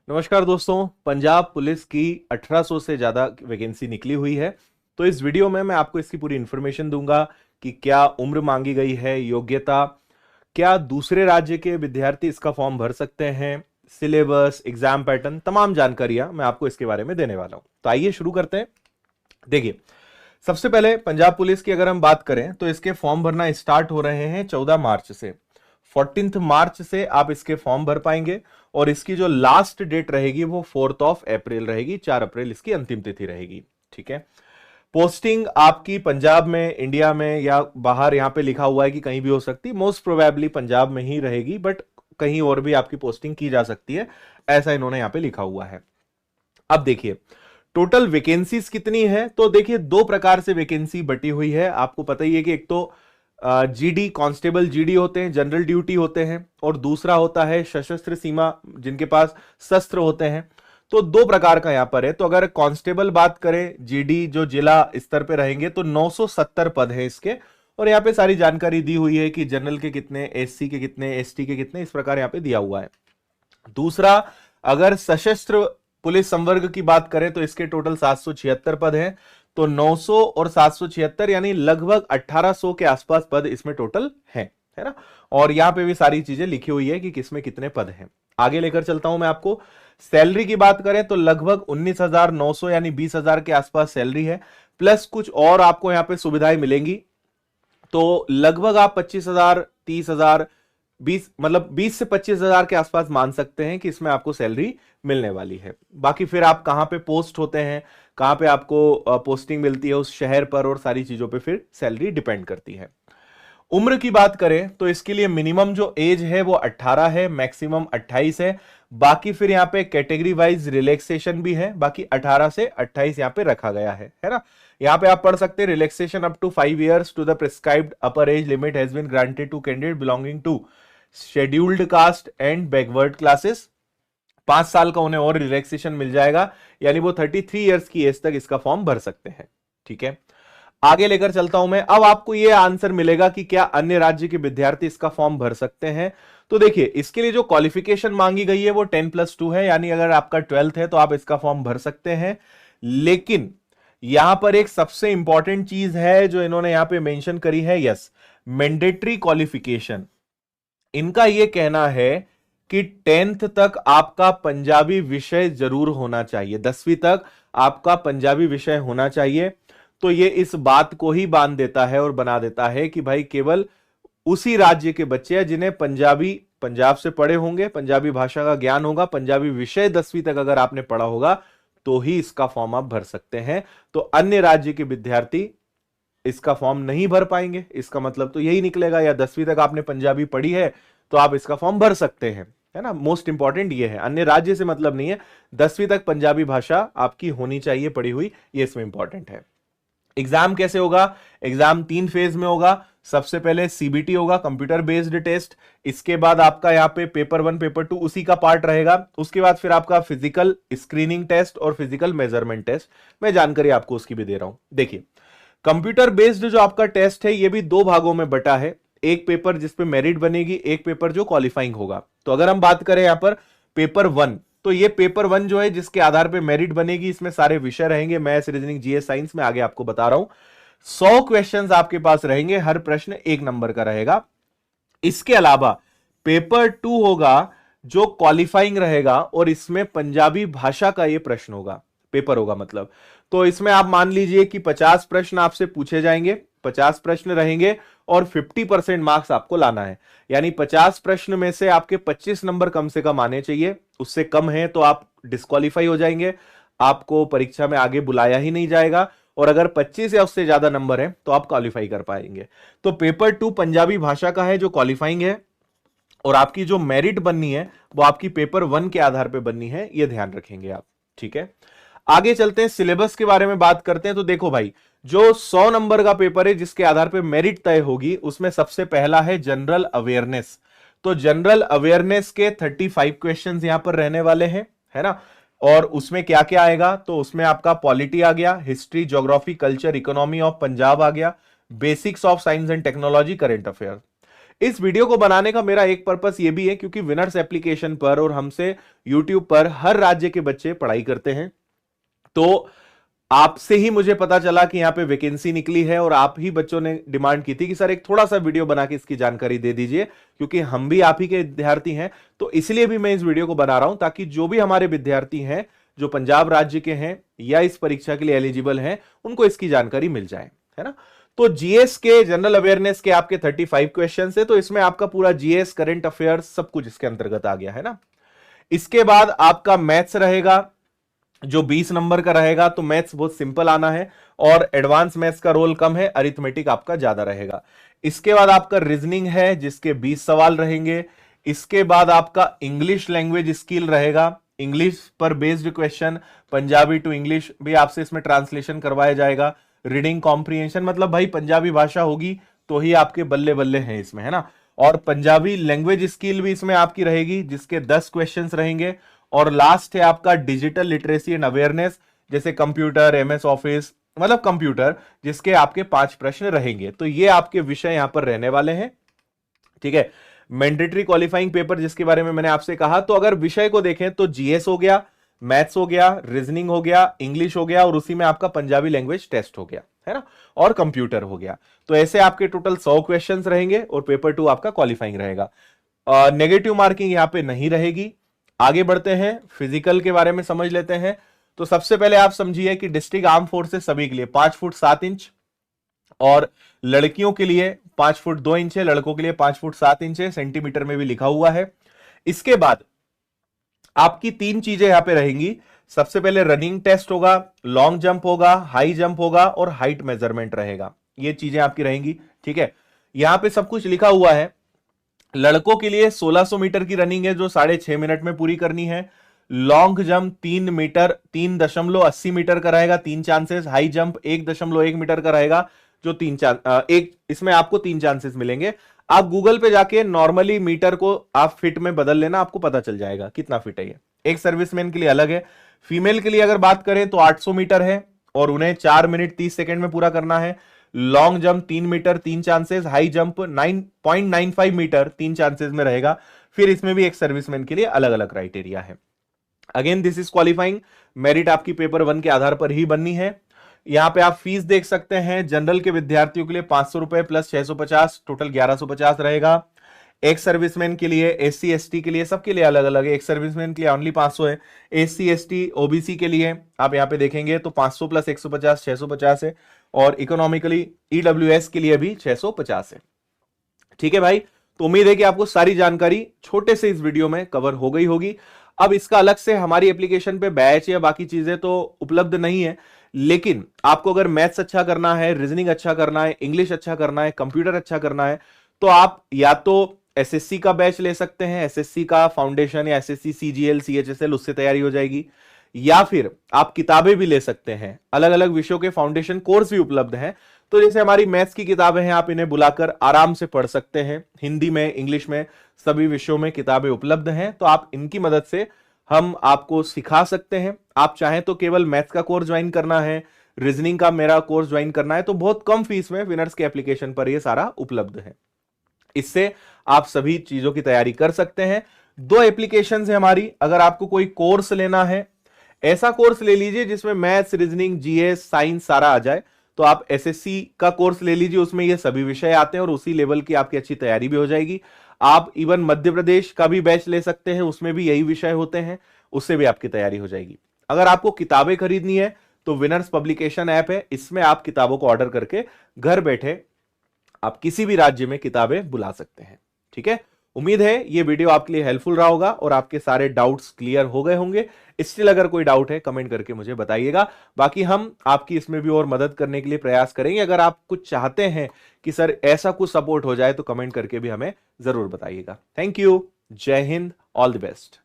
नमस्कार दोस्तों। पंजाब पुलिस की 1800 से ज़्यादा वैकेंसी निकली हुई है। तो इस वीडियो में मैं आपको इसकी पूरी इन्फॉर्मेशन दूंगा कि क्या उम्र मांगी गई है, योग्यता, क्या दूसरे राज्य के विद्यार्थी इसका फॉर्म भर सकते हैं, सिलेबस, एग्जाम पैटर्न, तमाम जानकारियां मैं आपको इसके बारे में देने वाला हूं। तो आइए शुरू करते हैं। देखिए, सबसे पहले पंजाब पुलिस की अगर हम बात करें तो इसके फॉर्म भरना स्टार्ट हो रहे हैं 14 मार्च से। 14 मार्च से आप इसके फॉर्म भर पाएंगे और इसकी जो लास्ट डेट रहेगी वो 4 अप्रैल रहेगी। 4 अप्रैल इसकी अंतिम तिथि रहेगी। ठीक है। पोस्टिंग आपकी पंजाब में, इंडिया में या बाहर, यहां पे लिखा हुआ है कि कहीं भी हो सकती, मोस्ट प्रोबेबली पंजाब में ही रहेगी, बट कहीं और भी आपकी पोस्टिंग की जा सकती है, ऐसा इन्होंने यहां पे लिखा हुआ है। अब देखिए टोटल वैकेंसीज कितनी है। तो देखिए दो प्रकार से वैकेंसी बटी हुई है। आपको पता ही है कि एक तो जीडी, कांस्टेबल जीडी होते हैं, जनरल ड्यूटी होते हैं, और दूसरा होता है सशस्त्र सीमा, जिनके पास शस्त्र होते हैं। तो दो प्रकार का यहां पर है। तो अगर कांस्टेबल बात करें, जीडी जो जिला स्तर पे रहेंगे, तो 970 पद हैं इसके। और यहाँ पे सारी जानकारी दी हुई है कि जनरल के कितने, एससी के कितने, एसटी के कितने, इस प्रकार यहाँ पे दिया हुआ है। दूसरा, अगर सशस्त्र पुलिस संवर्ग की बात करें तो इसके टोटल 776 पद हैं। तो 900 और 776 यानी लगभग 1800 के आसपास पद इसमें टोटल हैं, है ना। और यहां पे भी सारी चीजें लिखी हुई है कि किसमें कितने पद हैं। आगे लेकर चलता हूं मैं आपको। सैलरी की बात करें तो लगभग 19,900 यानी 20,000 के आसपास सैलरी है, प्लस कुछ और आपको यहां पे सुविधाएं मिलेंगी। तो लगभग आप 25,000, 30,000, 20, मतलब 20 से 25,000 के आसपास मान सकते हैं कि इसमें आपको सैलरी मिलने वाली है। बाकी फिर आप कहां पे पोस्ट होते हैं, कहां पे आपको पोस्टिंग मिलती है, उस शहर पर और सारी चीजों पे फिर सैलरी डिपेंड करती है। उम्र की बात करें तो इसके लिए मिनिमम जो एज है वो 18 है, मैक्सिमम 28 है। बाकी फिर यहाँ पे कैटेगरी वाइज रिलैक्सेशन भी है, बाकी 18 से 28 यहाँ पे रखा गया है ना। यहाँ पे आप पढ़ सकते हैं, relaxation up to 5 years to the prescribed upper age limit has been granted to candidate belonging to scheduled caste and backward classes. 5 साल का उन्हें और रिलैक्सेशन मिल जाएगा, यानी वो 33 ईयर्स की एज तक इसका फॉर्म भर सकते हैं। ठीक है, आगे लेकर चलता हूं मैं। अब आपको यह आंसर मिलेगा कि क्या अन्य राज्य के विद्यार्थी इसका फॉर्म भर सकते हैं। तो देखिए, इसके लिए जो क्वालिफिकेशन मांगी गई है वो 10+2 है, यानी अगर आपका 12th है तो आप इसका फॉर्म भर सकते हैं। लेकिन यहां पर एक सबसे इंपॉर्टेंट चीज है जो इन्होंने यहां पे मेंशन करी है, यस, मैंडेटरी क्वालिफिकेशन। इनका यह कहना है कि 10th तक आपका पंजाबी विषय जरूर होना चाहिए, 10वीं तक आपका पंजाबी विषय होना चाहिए। तो ये इस बात को ही बांध देता है और बना देता है कि भाई केवल उसी राज्य के बच्चे हैं जिन्हें पंजाबी, पंजाब से पढ़े होंगे, पंजाबी भाषा का ज्ञान होगा, पंजाबी विषय 10वीं तक अगर आपने पढ़ा होगा तो ही इसका फॉर्म आप भर सकते हैं। तो अन्य राज्य के विद्यार्थी इसका फॉर्म नहीं भर पाएंगे। इसका मतलब तो यही निकलेगा, या 10वीं तक आपने पंजाबी पढ़ी है तो आप इसका फॉर्म भर सकते हैं, है ना। मोस्ट इंपॉर्टेंट ये है, अन्य राज्य से मतलब नहीं है, 10वीं तक पंजाबी भाषा आपकी होनी चाहिए पढ़ी हुई, ये इसमें इंपॉर्टेंट है। एग्जाम कैसे होगा? एग्जाम 3 फेज में होगा। सबसे पहले सीबीटी होगा, कंप्यूटर बेस्ड टेस्ट। इसके बाद आपका यहाँ पे पेपर 1, पेपर 2 उसी का पार्ट रहेगा। उसके बाद फिर आपका फिजिकल स्क्रीनिंग टेस्ट और फिजिकल मेजरमेंट टेस्ट। मैं जानकारी आपको उसकी भी दे रहा हूं। देखिए, कंप्यूटर बेस्ड जो आपका टेस्ट है ये भी 2 भागों में बटा है। एक पेपर जिसपे मेरिट बनेगी, एक पेपर जो क्वालिफाइंग होगा। तो अगर हम बात करें यहां पर पेपर 1, तो ये पेपर 1 जो है जिसके आधार पे मेरिट बनेगी, इसमें सारे विषय रहेंगे, मैथ्स, रीजनिंग, जीएस, साइंस में आगे आपको बता रहा हूं। 100 क्वेश्चंस आपके पास रहेंगे, हर प्रश्न 1 नंबर का रहेगा। इसके अलावा पेपर 2 होगा जो क्वालिफाइंग रहेगा, और इसमें पंजाबी भाषा का ये प्रश्न होगा, पेपर होगा मतलब। तो इसमें आप मान लीजिए कि 50 प्रश्न आपसे पूछे जाएंगे, 50 प्रश्न रहेंगे और 50% मार्क्स आपको लाना है। यानी 50 प्रश्न में से आपके 25 नंबर कम से कम आने चाहिए। उससे कम है तो आप डिस्क्वालीफाई हो जाएंगे, आपको परीक्षा में आगे बुलाया ही नहीं जाएगा। और अगर 25 या उससे ज्यादा नंबर है तो आप क्वालिफाई कर पाएंगे। तो पेपर 2 पंजाबी भाषा का है जो क्वालिफाइंग है, और आपकी जो मेरिट बननी है वो आपकी पेपर 1 के आधार पर बननी है, यह ध्यान रखेंगे आप। ठीक है, आगे चलते हैं, सिलेबस के बारे में बात करते हैं। तो देखो भाई, जो 100 नंबर का पेपर है जिसके आधार पे मेरिट तय होगी, उसमें सबसे पहला है जनरल अवेयरनेस। तो जनरल अवेयरनेस के 35 क्वेश्चंस यहां पर रहने वाले हैं, है ना। और उसमें क्या क्या आएगा? तो उसमें आपका पॉलिटी आ गया, history, geography, culture, economy of Punjab आ गया, basics of science and technology, current affair. इस वीडियो को बनाने का मेरा एक पर्पस ये भी है क्योंकि विनर्स एप्लीकेशन पर और हमसे यूट्यूब पर हर राज्य के बच्चे पढ़ाई करते हैं, तो आपसे ही मुझे पता चला कि यहां पे वैकेंसी निकली है और आप ही बच्चों ने डिमांड की थी कि सर एक थोड़ा सा वीडियो बना के इसकी जानकारी दे दीजिए, क्योंकि हम भी आप ही के विद्यार्थी हैं। तो इसलिए भी मैं इस वीडियो को बना रहा हूं ताकि जो भी हमारे विद्यार्थी हैं जो पंजाब राज्य के हैं या इस परीक्षा के लिए एलिजिबल हैं, उनको इसकी जानकारी मिल जाए, है ना। तो जीएस के जनरल अवेयरनेस के आपके 35 क्वेश्चन है, तो इसमें आपका पूरा जीएस, करंट अफेयर्स सब कुछ इसके अंतर्गत आ गया, है ना। इसके बाद आपका मैथ्स रहेगा जो 20 नंबर का रहेगा। तो मैथ्स बहुत सिंपल आना है और एडवांस मैथ्स का रोल कम है, अरिथमेटिक आपका ज्यादा रहेगा। इसके बाद आपका रीजनिंग है जिसके 20 सवाल रहेंगे। इसके बाद आपका इंग्लिश लैंग्वेज स्किल रहेगा, इंग्लिश पर based question, Punjabi to English भी आपसे इसमें ट्रांसलेशन करवाया जाएगा। रीडिंग कॉम्प्रिहेंशन, मतलब भाई पंजाबी भाषा होगी तो ही आपके बल्ले बल्ले हैं इसमें, है ना। और पंजाबी लैंग्वेज स्किल भी इसमें आपकी रहेगी जिसके 10 क्वेश्चंस रहेंगे। और लास्ट है आपका डिजिटल लिटरेसी एंड अवेयरनेस, जैसे कंप्यूटर, एमएस ऑफिस, मतलब कंप्यूटर, जिसके आपके 5 प्रश्न रहेंगे। तो ये आपके विषय यहां पर रहने वाले हैं, ठीक है। मैंडेटरी क्वालिफाइंग पेपर जिसके बारे में मैंने आपसे कहा, तो अगर विषय को देखें तो जीएस हो गया, मैथ्स हो गया, रीजनिंग हो गया, इंग्लिश हो गया और उसी में आपका पंजाबी लैंग्वेज टेस्ट हो गया, है ना, और कंप्यूटर हो गया। तो ऐसे आपके टोटल 100 क्वेश्चंस रहेंगे और पेपर 2 आपका क्वालिफाइंग रहेगा। नेगेटिव मार्किंग यहां पे नहीं रहेगी। आगे बढ़ते हैं, फिजिकल के बारे में समझ लेते हैं। तो सबसे पहले आप समझिए कि डिस्ट्रिक्ट आर्म फोर्सेस सभी के लिए 5 फुट 7 इंच और लड़कियों के लिए 5 फुट 2 इंच है, लड़कों के लिए 5 फुट 7 इंच है, सेंटीमीटर में भी लिखा हुआ है। इसके बाद आपकी 3 चीजें यहां पे रहेंगी। सबसे पहले रनिंग टेस्ट होगा, लॉन्ग जंप होगा, हाई जंप होगा और हाइट मेजरमेंट रहेगा। ये चीजें आपकी रहेंगी, ठीक है। यहां पे सब कुछ लिखा हुआ है। लड़कों के लिए 1600 मीटर की रनिंग है जो 6.5 मिनट में पूरी करनी है। लॉन्ग जंप 3 मीटर 3.80 मीटर का रहेगा, 3 चांसेस। हाई जंप 1.1 मीटर का रहेगा जो इसमें आपको 3 चांसेस मिलेंगे। आप गूगल पे जाके नॉर्मली मीटर को आप फिट में बदल लेना, आपको पता चल जाएगा कितना फिट है ये। एक सर्विसमैन के लिए अलग है। फीमेल के लिए अगर बात करें तो 800 मीटर है और उन्हें 4 मिनट 30 सेकेंड में पूरा करना है। Long jump 3 metre 3 chances, high jump 9.95 metre 3 chances में रहेगा। फिर इसमें भी एक सर्विसमैन के लिए अलग अलग क्राइटेरिया है। Again this is qualifying, merit आपकी पेपर 1 के आधार पर ही बननी है। यहां पे आप फीस देख सकते हैं। जनरल के विद्यार्थियों के लिए 500 रुपए प्लस 650, टोटल 1150 रहेगा। एक सर्विसमैन के लिए, एससी एसटी के लिए, सबके लिए अलग अलग है। एक सर्विसमैन के लिए ओनली 500 है। एससी एसटी ओबीसी के लिए आप यहां पे देखेंगे तो 500 प्लस 150 650 है। और इकोनॉमिकली ईडब्ल्यूएस के लिए भी 650 है, ठीक है भाई। तो उम्मीद है कि आपको सारी जानकारी छोटे से इस वीडियो में कवर हो गई होगी। अब इसका अलग से हमारी एप्लीकेशन पे बैच या बाकी चीजें तो उपलब्ध नहीं है, लेकिन आपको अगर मैथ्स अच्छा करना है, रीजनिंग अच्छा करना है, इंग्लिश अच्छा करना है, कंप्यूटर अच्छा करना है, तो आप या तो एसएससी का बैच ले सकते हैं, एसएससी का फाउंडेशन या एसएससी सीजीएल सीएचएसएल, उससे तैयारी हो जाएगी। या फिर आप किताबें भी ले सकते हैं, अलग अलग विषयों के फाउंडेशन कोर्स भी उपलब्ध हैं। तो जैसे हमारी मैथ्स की किताबें हैं, आप इन्हें बुलाकर आराम से पढ़ सकते हैं। हिंदी में, इंग्लिश में, सभी विषयों में किताबें उपलब्ध हैं, तो आप इनकी मदद से हम आपको सिखा सकते हैं। आप चाहें तो केवल मैथ्स का कोर्स ज्वाइन करना है, रीजनिंग का मेरा कोर्स ज्वाइन करना है, तो बहुत कम फीस में विनर्स के एप्लीकेशन पर यह सारा उपलब्ध है। इससे आप सभी चीजों की तैयारी कर सकते हैं। 2 एप्लीकेशन है हमारी। अगर आपको कोई कोर्स लेना है, ऐसा कोर्स ले लीजिए जिसमें मैथ्स, रीजनिंग, जीएस, साइंस सारा आ जाए, तो आप एसएससी का कोर्स ले लीजिए, उसमें ये सभी विषय आते हैं और उसी लेवल की आपकी अच्छी तैयारी भी हो जाएगी। आप इवन मध्य प्रदेश का भी बैच ले सकते हैं, उसमें भी यही विषय होते हैं, उससे भी आपकी तैयारी हो जाएगी। अगर आपको किताबें खरीदनी है तो विनर्स पब्लिकेशन ऐप है, इसमें आप किताबों को ऑर्डर करके घर बैठे आप किसी भी राज्य में किताबें बुला सकते हैं, ठीक है। उम्मीद है ये वीडियो आपके लिए हेल्पफुल रहा होगा और आपके सारे डाउट्स क्लियर हो गए होंगे। स्टिल अगर कोई डाउट है कमेंट करके मुझे बताइएगा, बाकी हम आपकी इसमें भी और मदद करने के लिए प्रयास करेंगे। अगर आप कुछ चाहते हैं कि सर ऐसा कुछ सपोर्ट हो जाए तो कमेंट करके भी हमें जरूर बताइएगा। थैंक यू, जय हिंद, ऑल द बेस्ट।